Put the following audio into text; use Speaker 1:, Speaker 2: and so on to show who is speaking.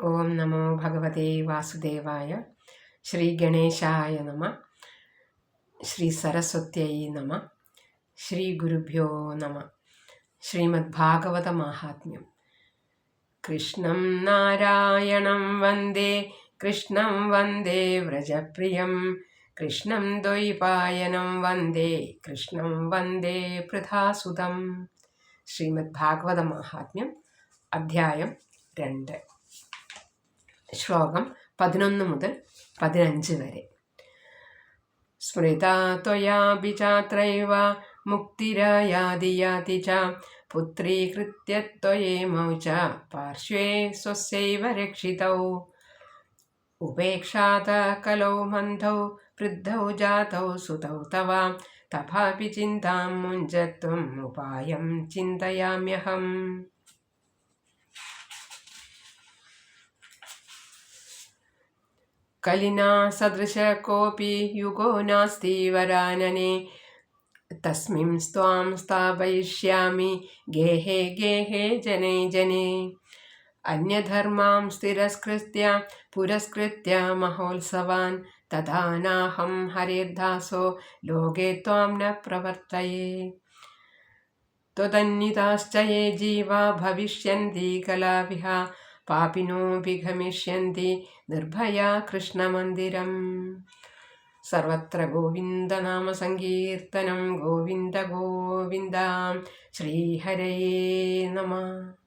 Speaker 1: ഓം നമോ ഭഗവതേ വാസുദേവായ. ശ്രീ ഗണേശായ നമ. ശ്രീ സരസ്വത്യൈ നമ. ശ്രീ ഗുരുഭ്യോ നമ. ശ്രീമദ് ഭാഗവത മാഹാത്മ്യം. കൃഷ്ണം നാരായണം വന്ദേ, കൃഷ്ണം വന്ദേ വ്രജപ്രിയം, കൃഷ്ണം ദ്വൈപായനം വന്ദേ, കൃഷ്ണം വന്ദേ പൃഥാസുതം. ശ്രീമദ് ഭാഗവത മാഹാത്മ്യം, അധ്യായം 2, ശ്ലോകം 11 മുതൽ 15 വരെ. സ്മൃതാ ത്വയാപി ചാത്രൈവ മുക്തിരായാതി യാതി ച, പുത്രീകൃത്യ ത്വയേമൗ ച പാർശ്വേ സ്വസ്യൈവ രക്ഷിതൗ. ഉപേക്ഷാത കലൗ മന്ധൗ വൃദ്ധൗ ജാതൗ സുതൗ തവ, തഥാപി ചിന്താം മുഞ്ജത്വം ഉപായം ചിന്തയാമ്യഹം. കലിനാ സദൃശ കോപി യുഗോ നാസ്തി വരാനനെ, തസ്മിൻ സ്ത്വാം സ്ഥാപയിഷ്യാമി ഗേഹേ ഗേഹേ ജനേ ജനേ. അന്യധർമാം സ്ഥിരസ്കൃത്യ പുരസ്കൃത്യ മഹോത്സവാൻ, തഥാ നാഹം ഹരിർദാസോ ലോകേ ത്വാം ന പ്രവർത്തയേ. ത്വദന്യിതാശ്ച യേ ജീവാ ഭവിഷ്യന്തി കലാവിഹ, പാപിനോപി ഗമിഷ്യന്തി നിർഭയാ കൃഷ്ണമന്ദിരം. സർവത്ര ഗോവിന്ദനാമ സങ്കീർത്തനം. ഗോവിന്ദ ഗോവിന്ദ. ശ്രീഹരയേ നമഃ.